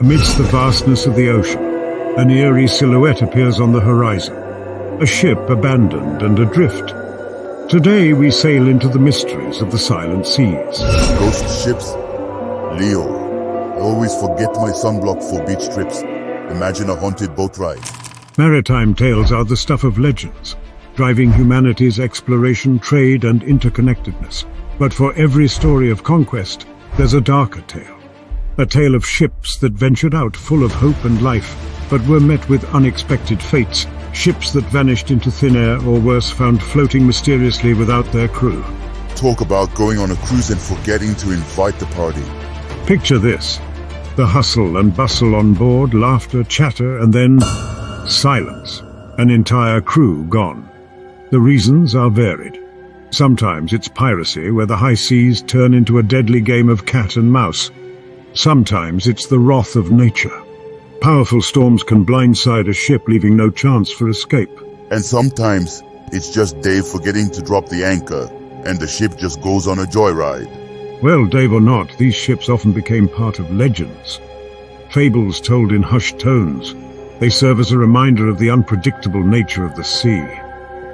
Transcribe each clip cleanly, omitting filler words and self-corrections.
Amidst the vastness of the ocean, an eerie silhouette appears on the horizon, a ship abandoned and adrift. Today we sail into the mysteries of the silent seas. Ghost ships? Leo, I always forget my sunblock for beach trips. Imagine a haunted boat ride. Maritime tales are the stuff of legends, driving humanity's exploration, trade, and interconnectedness. But for every story of conquest, there's a darker tale. A tale of ships that ventured out full of hope and life, but were met with unexpected fates. Ships that vanished into thin air, or worse, found floating mysteriously without their crew. Talk about going on a cruise and forgetting to invite the party. Picture this. The hustle and bustle on board, laughter, chatter, and then silence. An entire crew gone. The reasons are varied. Sometimes it's piracy, where the high seas turn into a deadly game of cat and mouse. Sometimes it's the wrath of nature. Powerful storms can blindside a ship, leaving no chance for escape. And sometimes it's just Dave forgetting to drop the anchor, and the ship just goes on a joyride. Well, Dave or not, these ships often became part of legends. Fables told in hushed tones. They serve as a reminder of the unpredictable nature of the sea.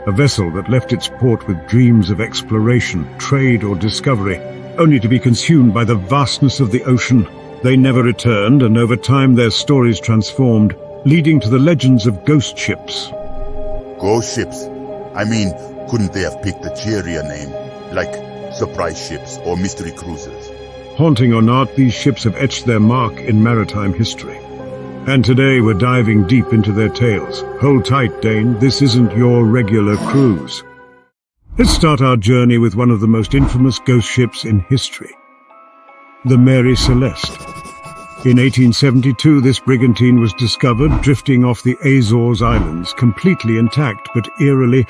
A vessel that left its port with dreams of exploration, trade, or discovery, only to be consumed by the vastness of the ocean. They never returned, and over time their stories transformed, leading to the legends of ghost ships. Ghost ships? I mean, couldn't they have picked a cheerier name? Like surprise ships or mystery cruisers? Haunting or not, these ships have etched their mark in maritime history. And today we're diving deep into their tales. Hold tight, Dane, this isn't your regular cruise. Let's start our journey with one of the most infamous ghost ships in history. The Mary Celeste. In 1872, this brigantine was discovered drifting off the Azores Islands, completely intact but eerily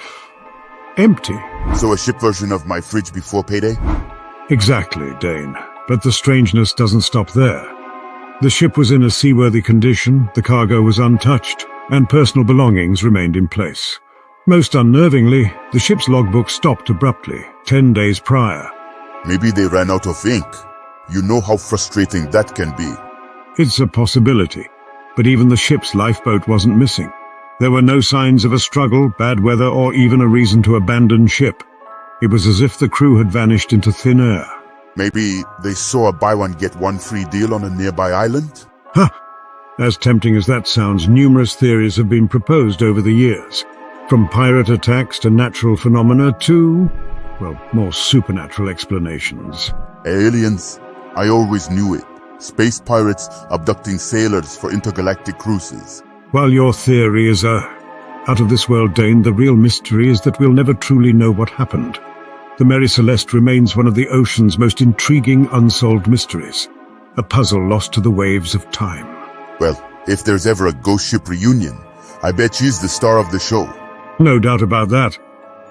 empty. So a ship version of my fridge before payday? Exactly, Dane. But the strangeness doesn't stop there. The ship was in a seaworthy condition, the cargo was untouched, and personal belongings remained in place. Most unnervingly, the ship's logbook stopped abruptly, 10 days prior. Maybe they ran out of ink. You know how frustrating that can be. It's a possibility, but even the ship's lifeboat wasn't missing. There were no signs of a struggle, bad weather, or even a reason to abandon ship. It was as if the crew had vanished into thin air. Maybe they saw a buy one get one free deal on a nearby island? Huh! As tempting as that sounds, numerous theories have been proposed over the years. From pirate attacks to natural phenomena to, well, more supernatural explanations. Aliens? I always knew it. Space pirates abducting sailors for intergalactic cruises. While your theory is out of this world, Dane, the real mystery is that we'll never truly know what happened. The Mary Celeste remains one of the ocean's most intriguing unsolved mysteries, a puzzle lost to the waves of time. Well, if there's ever a ghost ship reunion, I bet she's the star of the show. No doubt about that.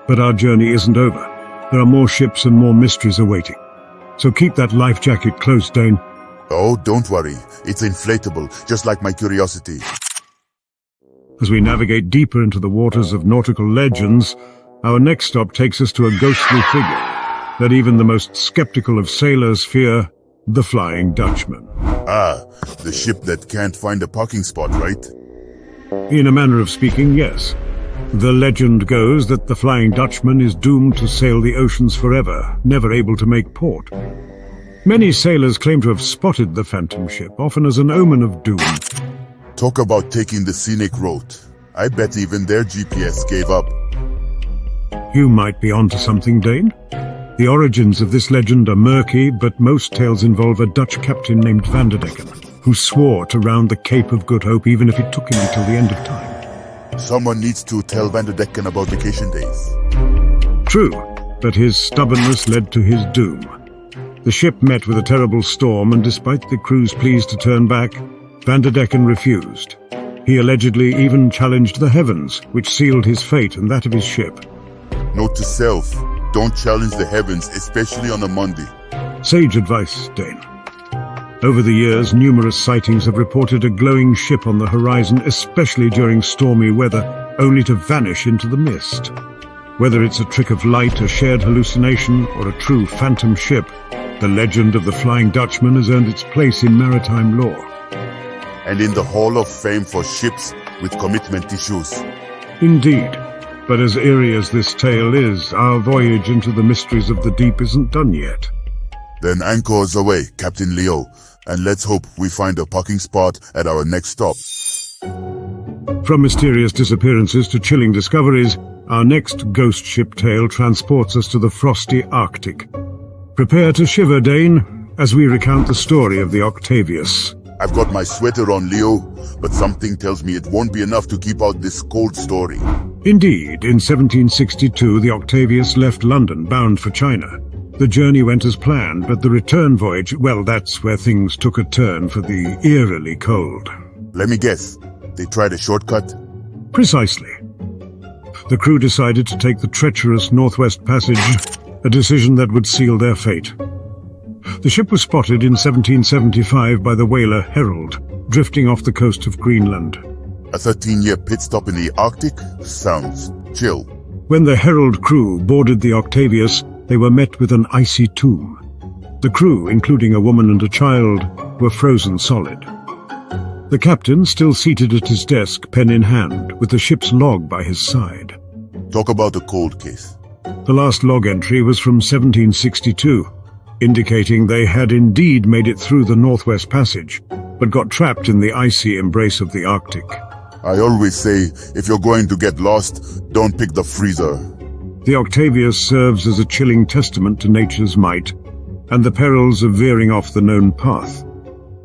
But our journey isn't over. There are more ships and more mysteries awaiting. So keep that life jacket close, Dane. Oh, don't worry. It's inflatable, just like my curiosity. As we navigate deeper into the waters of nautical legends, our next stop takes us to a ghostly figure that even the most skeptical of sailors fear, the Flying Dutchman. Ah, the ship that can't find a parking spot, right? In a manner of speaking, yes. The legend goes that the Flying Dutchman is doomed to sail the oceans forever, never able to make port. Many sailors claim to have spotted the phantom ship, often as an omen of doom. Talk about taking the scenic route. I bet even their GPS gave up. You might be onto something, Dane. The origins of this legend are murky, but most tales involve a Dutch captain named Vanderdecken, who swore to round the Cape of Good Hope even if it took him until the end of time. Someone needs to tell Vanderdecken about vacation days. True, but his stubbornness led to his doom. The ship met with a terrible storm, and despite the crew's pleas to turn back, Vanderdecken refused. He allegedly even challenged the heavens, which sealed his fate and that of his ship. Note to self, don't challenge the heavens, especially on a Monday. Sage advice, Dane. Over the years, numerous sightings have reported a glowing ship on the horizon, especially during stormy weather, only to vanish into the mist. Whether it's a trick of light, a shared hallucination, or a true phantom ship, the legend of the Flying Dutchman has earned its place in maritime lore. and in the Hall of Fame for ships with commitment issues. Indeed. But as eerie as this tale is, our voyage into the mysteries of the deep isn't done yet. Then anchors away, Captain Leo, and let's hope we find a parking spot at our next stop. From mysterious disappearances to chilling discoveries, our next ghost ship tale transports us to the frosty Arctic. Prepare to shiver, Dane, as we recount the story of the Octavius. I've got my sweater on, Leo, but something tells me it won't be enough to keep out this cold story. Indeed, in 1762 the Octavius left London bound for China. The journey went as planned, but the return voyage, well, that's where things took a turn for the eerily cold. Let me guess, they tried a shortcut? Precisely. The crew decided to take the treacherous Northwest Passage, a decision that would seal their fate. The ship was spotted in 1775 by the whaler Herald, drifting off the coast of Greenland. A 13-year pit stop in the Arctic? Sounds chill. When the Herald crew boarded the Octavius, they were met with an icy tomb. The crew, including a woman and a child, were frozen solid. The captain, still seated at his desk, pen in hand, with the ship's log by his side. Talk about a cold case. The last log entry was from 1762, indicating they had indeed made it through the Northwest Passage, but got trapped in the icy embrace of the Arctic. I always say, if you're going to get lost, don't pick the freezer. The Octavius serves as a chilling testament to nature's might, and the perils of veering off the known path.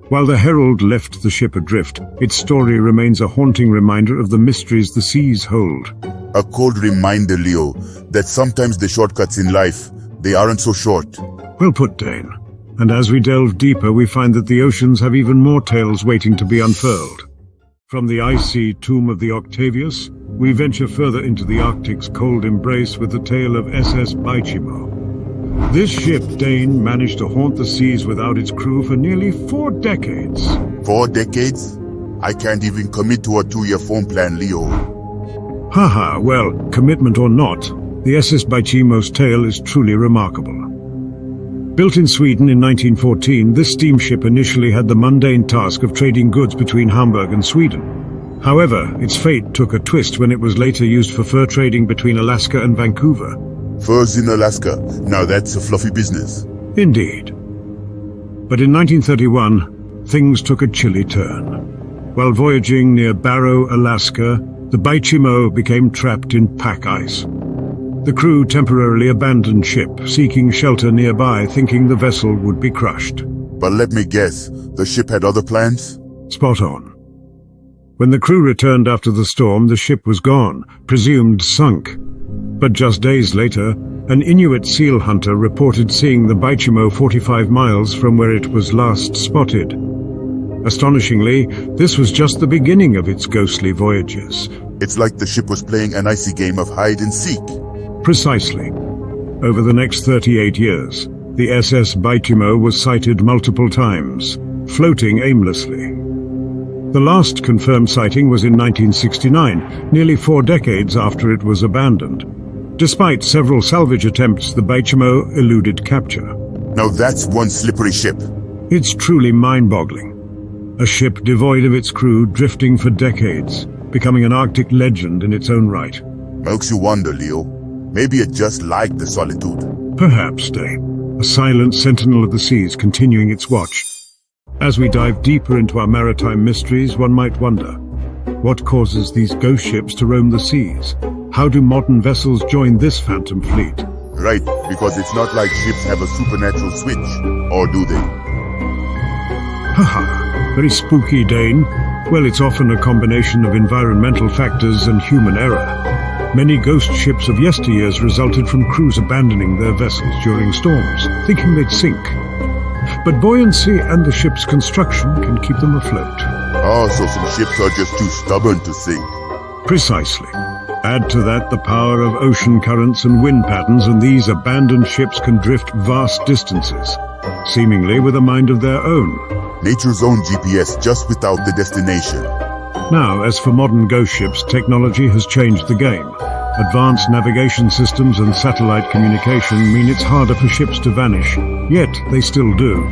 While the Herald left the ship adrift, its story remains a haunting reminder of the mysteries the seas hold. A cold reminder, Leo, that sometimes the shortcuts in life, they aren't so short. Well put, Dane. And as we delve deeper, we find that the oceans have even more tales waiting to be unfurled. From the icy tomb of the Octavius, we venture further into the Arctic's cold embrace with the tale of SS Baychimo. This ship, Dane, managed to haunt the seas without its crew for nearly 4 decades. 4 decades? I can't even commit to a 2-year phone plan, Leo. Haha, well, commitment or not, the SS Baychimo's tale is truly remarkable. Built in Sweden in 1914, this steamship initially had the mundane task of trading goods between Hamburg and Sweden. However, its fate took a twist when it was later used for fur trading between Alaska and Vancouver. Furs in Alaska, now that's a fluffy business. Indeed. But in 1931, things took a chilly turn. While voyaging near Barrow, Alaska, the Baychimo became trapped in pack ice. The crew temporarily abandoned ship, seeking shelter nearby, thinking the vessel would be crushed. But let me guess, the ship had other plans? Spot on. When the crew returned after the storm, the ship was gone, presumed sunk. But just days later, an Inuit seal hunter reported seeing the Baychimo 45 miles from where it was last spotted. Astonishingly, this was just the beginning of its ghostly voyages. It's like the ship was playing an icy game of hide and seek. Precisely. Over the next 38 years, the SS Baychimo was sighted multiple times, floating aimlessly. The last confirmed sighting was in 1969, nearly 4 decades after it was abandoned. Despite several salvage attempts, the Baychimo eluded capture. Now that's one slippery ship. It's truly mind-boggling. A ship devoid of its crew, drifting for decades, becoming an Arctic legend in its own right. Makes you wonder, Leo. Maybe it just liked the solitude. Perhaps, Dane. A silent sentinel of the seas continuing its watch. As we dive deeper into our maritime mysteries, one might wonder, what causes these ghost ships to roam the seas? How do modern vessels join this phantom fleet? Right, because it's not like ships have a supernatural switch, or do they? Haha, very spooky, Dane. Well, it's often a combination of environmental factors and human error. Many ghost ships of yesteryears resulted from crews abandoning their vessels during storms, thinking they'd sink. But buoyancy and the ship's construction can keep them afloat. Oh, so some ships are just too stubborn to sink. Precisely. Add to that the power of ocean currents and wind patterns, and these abandoned ships can drift vast distances, seemingly with a mind of their own. Nature's own GPS, just without the destination. Now, as for modern ghost ships, technology has changed the game. Advanced navigation systems and satellite communication mean it's harder for ships to vanish, yet they still do.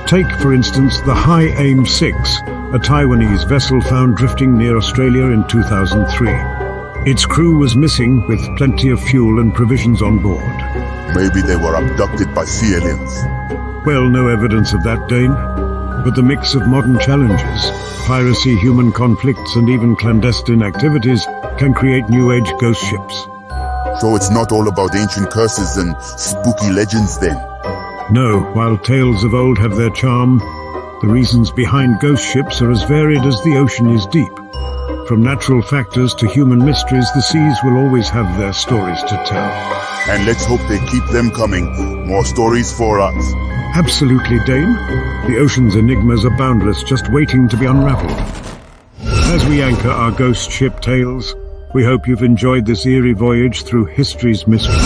Take, for instance, the High Aim 6, a Taiwanese vessel found drifting near Australia in 2003. Its crew was missing with plenty of fuel and provisions on board. Maybe they were abducted by sea aliens. Well, no evidence of that, Dane. But the mix of modern challenges, piracy, human conflicts, and even clandestine activities can create New Age ghost ships. So it's not all about ancient curses and spooky legends then? No, while tales of old have their charm, the reasons behind ghost ships are as varied as the ocean is deep. From natural factors to human mysteries, the seas will always have their stories to tell. And let's hope they keep them coming. More stories for us. Absolutely, Dane. The ocean's enigmas are boundless, just waiting to be unraveled. As we anchor our ghost ship tales, we hope you've enjoyed this eerie voyage through history's mysteries.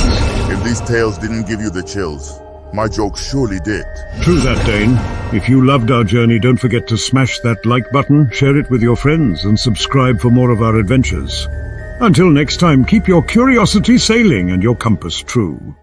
If these tales didn't give you the chills, my joke surely did. True that, Dane. If you loved our journey, don't forget to smash that like button, share it with your friends, and subscribe for more of our adventures. Until next time, keep your curiosity sailing and your compass true.